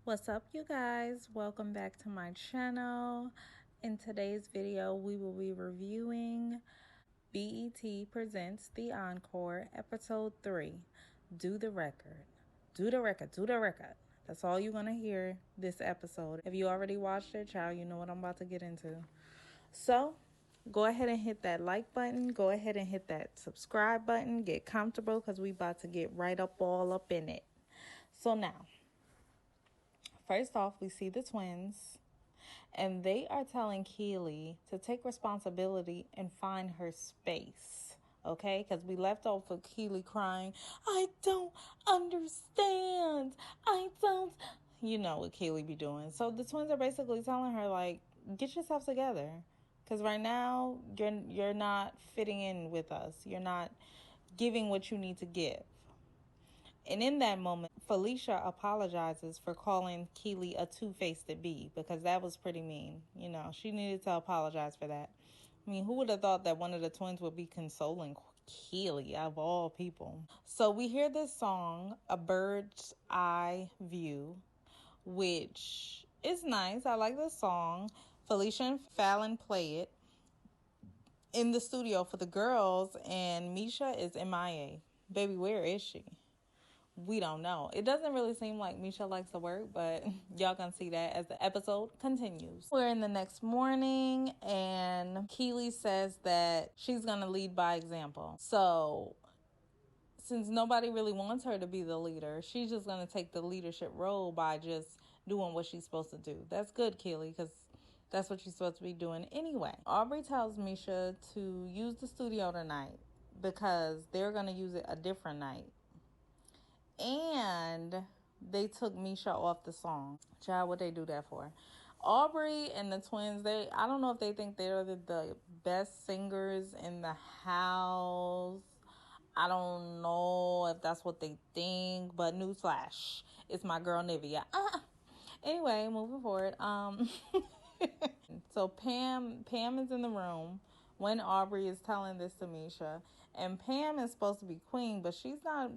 What's up, you guys? Welcome back to my channel. In today's video, we will be reviewing BET Presents The Encore, Episode 3, Do the Record. Do the record, do the record. That's all you're going to hear this episode. If you already watched it, child, you know what I'm about to get into. So, go ahead and hit that like button. Go ahead and hit that subscribe button. Get comfortable because we about to get right up all up in it. So now, first off, we see the twins, and they are telling Keely to take responsibility and find her space, okay? Because we left off with Keely crying, I don't understand. I don't. You know what Keely be doing. So the twins are basically telling her, like, get yourself together. Because right now, you're not fitting in with us. You're not giving what you need to give. And in that moment, Felicia apologizes for calling Keely a two-faced bee because that was pretty mean. You know, she needed to apologize for that. I mean, who would have thought that one of the twins would be consoling Keely, of all people? So we hear this song, A Bird's Eye View, which is nice. I like this song. Felicia and Fallon play it in the studio for the girls, and Misha is MIA. Baby, where is she? We don't know. It doesn't really seem like Misha likes to work, but y'all gonna see that as the episode continues. We're in the next morning, and Keely says that she's gonna lead by example. So, since nobody really wants her to be the leader, she's just gonna take the leadership role by just doing what she's supposed to do. That's good, Keely, because that's what she's supposed to be doing anyway. Aubrey tells Misha to use the studio tonight because they're gonna use it a different night. And they took Misha off the song. Child, what they do that for? Aubrey and the twins, I don't know if they think they're the best singers in the house. I don't know if that's what they think, but newsflash, it's my girl Nivea. Anyway, moving forward. So Pam is in the room when Aubrey is telling this to Misha, and Pam is supposed to be queen, but she's not,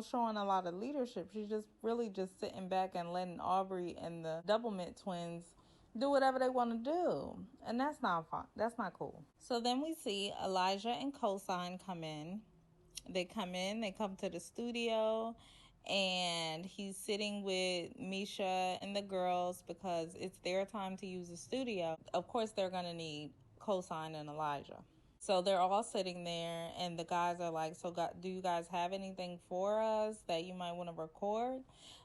showing a lot of leadership. She's just really just sitting back and letting Aubrey and the Doublemint twins do whatever they want to do, and that's not fun. That's not cool. So then we see Elijah and Cosign come in. They come to the studio, and he's sitting with Misha and the girls because it's their time to use the studio. Of course, they're going to need Cosign and Elijah. So they're all sitting there, and the guys are like, do you guys have anything for us that you might want to record?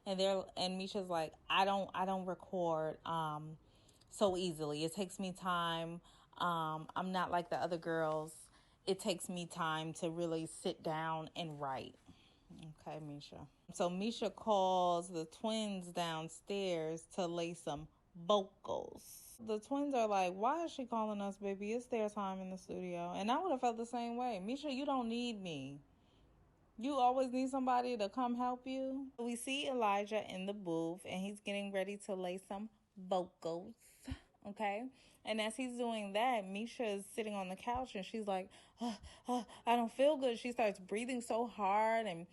And Misha's like, I don't record so easily. It takes me time. I'm not like the other girls. It takes me time to really sit down and write. Okay, Misha. So Misha calls the twins downstairs to lay some vocals. The twins are like, why is she calling us, baby? It's their time in the studio. And I would have felt the same way. Misha, you don't need me. You always need somebody to come help you. We see Elijah in the booth, and he's getting ready to lay some vocals. Okay, and as he's doing that, Misha is sitting on the couch, and she's like, I don't feel good. She starts breathing so hard, and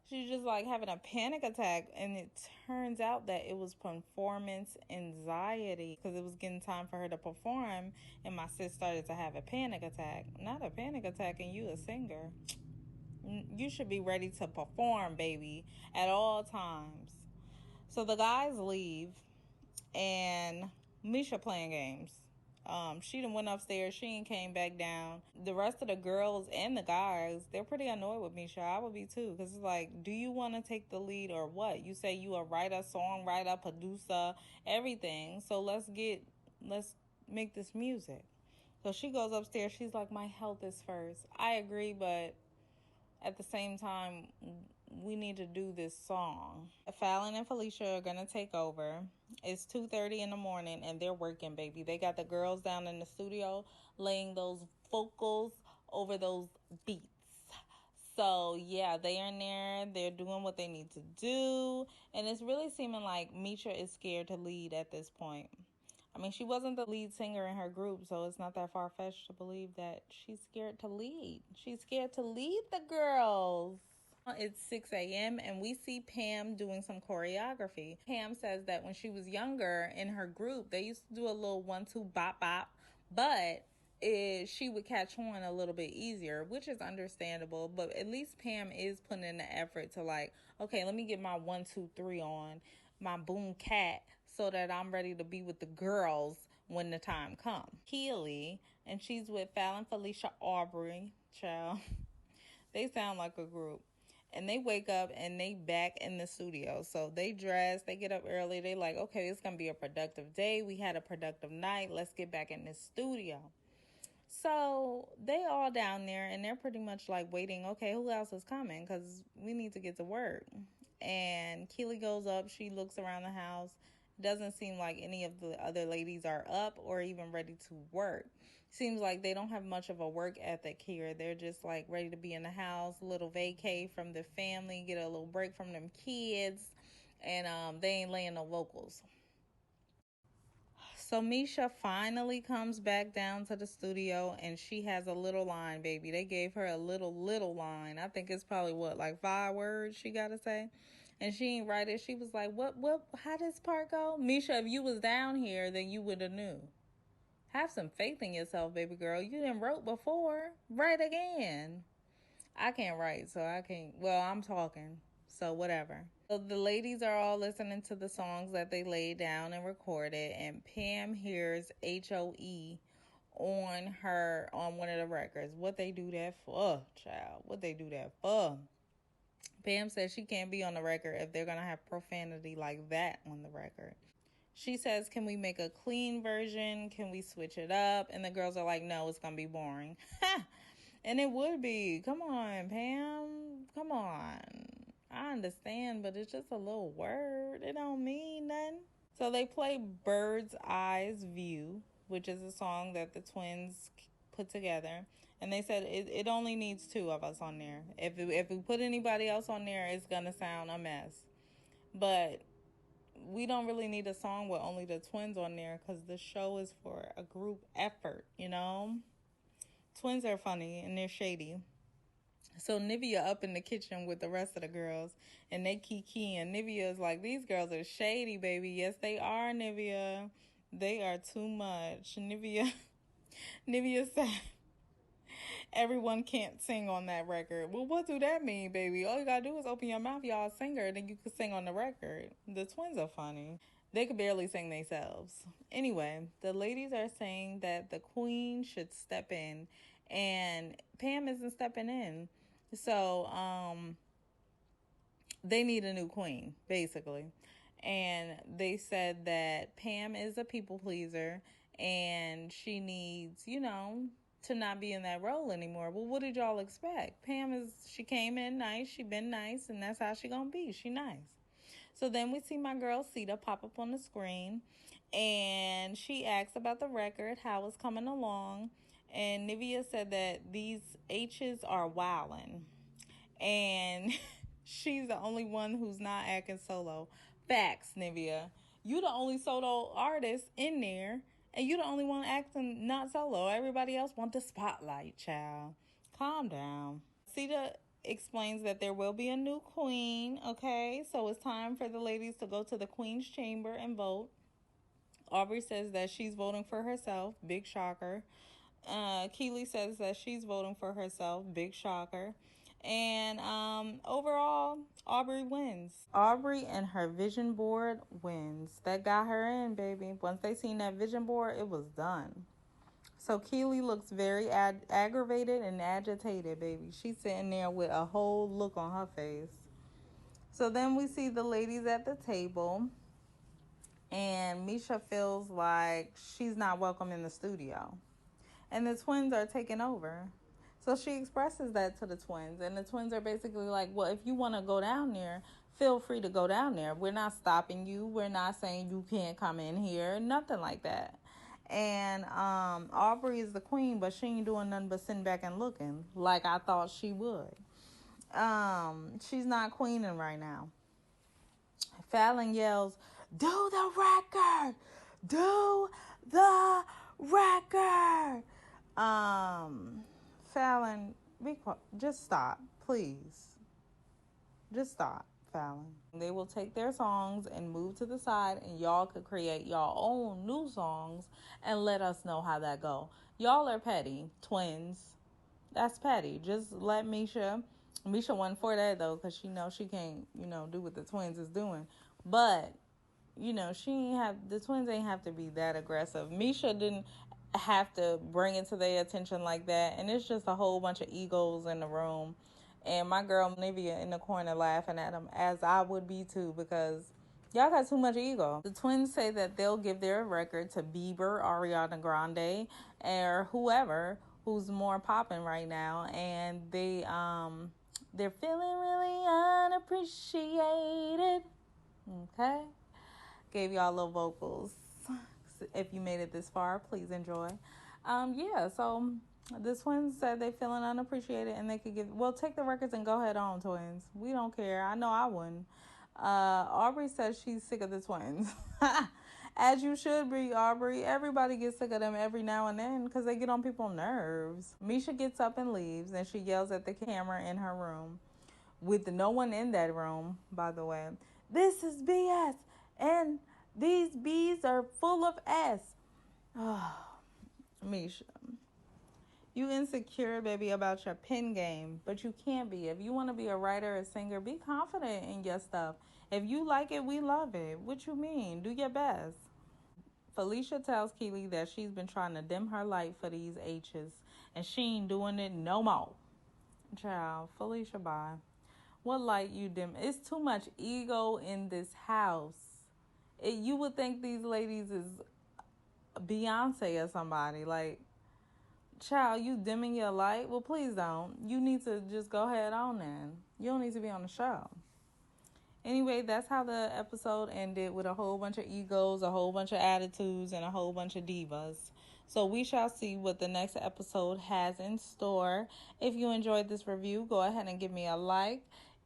she's just like having a panic attack. And it turns out that it was performance anxiety because it was getting time for her to perform, and my sis started to have a panic attack. Not a panic attack, and you a singer. You should be ready to perform, baby, at all times. So the guys leave, and Misha playing games. She done went upstairs. She ain't came back down. The rest of the girls and the guys, they're pretty annoyed with Misha. I would be too, because it's like, do you want to take the lead or what? You say you a writer, songwriter, producer, everything. So let's make this music. So she goes upstairs. She's like, my health is first. I agree, but at the same time, we need to do this song. Fallon and Felicia are going to take over. It's 2:30 in the morning, and they're working, baby. They got the girls down in the studio laying those vocals over those beats. So, yeah, they are in there. They're doing what they need to do. And it's really seeming like Misha is scared to lead at this point. I mean, she wasn't the lead singer in her group, so it's not that far-fetched to believe that she's scared to lead. She's scared to lead the girls. It's 6 a.m. and we see Pam doing some choreography. Pam says that when she was younger in her group, they used to do a little 1-2 bop bop, but she would catch on a little bit easier, which is understandable. But at least Pam is putting in the effort to, like, okay, let me get my 1-2-3 on, my boom cat, so that I'm ready to be with the girls when the time comes. Keely, and she's with Fallon, Felicia, Aubrey, child. They sound like a group. And they wake up and they back in the studio. So they dress, they get up early. They like, okay, it's going to be a productive day. We had a productive night. Let's get back in this studio. So they all down there and they're pretty much like waiting. Okay, who else is coming? Because we need to get to work. And Keely goes up. She looks around the house. Doesn't seem like any of the other ladies are up or even ready to work. Seems like they don't have much of a work ethic here. They're just like ready to be in the house, a little vacay from the family, get a little break from them kids, and they ain't laying no vocals. So Misha finally comes back down to the studio and she has a little line, baby. They gave her a little line. I think it's probably what, like 5 words she gotta say. And she ain't write it. She was like, what, how does part go? Misha, if you was down here, then you would have knew. Have some faith in yourself, baby girl. You didn't wrote before. Write again. I can't write, so I can't. Well, I'm talking, so whatever. So the ladies are all listening to the songs that they laid down and recorded, and Pam hears HOE on one of the records. What they do that for, child? What they do that for? Pam says she can't be on the record if they're gonna have profanity like that on the record. She says, can we make a clean version? Can we switch it up? And the girls are like, no, it's going to be boring. And it would be. Come on, Pam. Come on. I understand, but it's just a little word. It don't mean nothing. So they play Bird's Eyes View, which is a song that the twins put together. And they said it only needs 2 of us on there. If we put anybody else on there, it's going to sound a mess. But we don't really need a song with only the twins on there because the show is for a group effort, you know? Twins are funny and they're shady. So Nivea up in the kitchen with the rest of the girls and they kiki, and Nivea is like, these girls are shady, baby. Yes, they are, Nivea. They are too much. Nivea said everyone can't sing on that record. Well, what do that mean, baby? All you gotta do is open your mouth, y'all a singer, then you can sing on the record. The twins are funny. They could barely sing themselves. Anyway, the ladies are saying that the queen should step in, and Pam isn't stepping in. So, they need a new queen, basically. And they said that Pam is a people pleaser, and she needs, to not be in that role anymore. Well, what did y'all expect? She came in nice, she been nice, and that's how she gonna be. She nice. So then we see my girl Sita pop up on the screen, and she asks about the record, how it's coming along, and Nivea said that these H's are wildin', and she's the only one who's not acting solo. Facts, Nivea. You the only solo artist in there, and you the only one acting not solo. Everybody else want the spotlight, child. Calm down. Sita explains that there will be a new queen, okay? So it's time for the ladies to go to the queen's chamber and vote. Aubrey says that she's voting for herself. Big shocker. Keely says that she's voting for herself. Big shocker. And overall, Aubrey wins. Aubrey and her vision board wins. That got her in, baby. Once they seen that vision board, it was done. So Keely looks very aggravated and agitated, baby. She's sitting there with a whole look on her face. So then we see the ladies at the table, and Misha feels like she's not welcome in the studio. And the twins are taking over. So she expresses that to the twins, and the twins are basically like, well, if you want to go down there, feel free to go down there. We're not stopping you. We're not saying you can't come in here. Nothing like that. And Aubrey is the queen, but she ain't doing nothing but sitting back and looking like I thought she would. She's not queening right now. Fallon yells, do the record! Do the record! Fallon, just stop, please. Just stop, Fallon. They will take their songs and move to the side, and y'all could create y'all own new songs and let us know how that go. Y'all are petty. Twins. That's petty. Just let Misha. Misha won for that, though, because she knows she can't, do what the twins is doing. But she ain't have, the twins ain't have to be that aggressive. Misha didn't have to bring it to their attention like that, and it's just a whole bunch of egos in the room. And my girl Nivea in the corner laughing at them, as I would be too, because y'all got too much ego. The twins say that they'll give their record to Bieber, Ariana Grande, or whoever who's more popping right now, and they're feeling really unappreciated. Okay, gave y'all little vocals. If you made it this far, please enjoy. Yeah, so the twins said they feeling unappreciated and they could take the records and go ahead on, twins. We don't care. I know I wouldn't. Aubrey says she's sick of the twins. As you should be, Aubrey. Everybody gets sick of them every now and then because they get on people's nerves. Misha gets up and leaves, and she yells at the camera in her room with no one in that room, by the way. This is BS, and these bees are full of S. Oh, Misha. You insecure, baby, about your pen game, but you can't be. If you want to be a writer or singer, be confident in your stuff. If you like it, we love it. What you mean? Do your best. Felicia tells Keely that she's been trying to dim her light for these H's, and she ain't doing it no more. Child, Felicia, bye. What light you dim? It's too much ego in this house. You would think these ladies is Beyonce or somebody. Like, child, you dimming your light? Well, please don't. You need to just go ahead on then. You don't need to be on the show. Anyway, that's how the episode ended, with a whole bunch of egos, a whole bunch of attitudes, and a whole bunch of divas. So we shall see what the next episode has in store. If you enjoyed this review, go ahead and give me a like.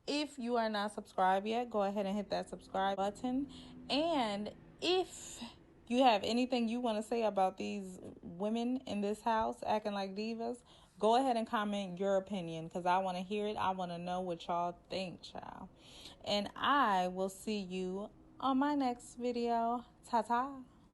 If you are not subscribed yet, go ahead and hit that subscribe button. And if you have anything you want to say about these women in this house acting like divas, go ahead and comment your opinion, because I want to hear it. I want to know what y'all think, child. And I will see you on my next video. Ta-ta.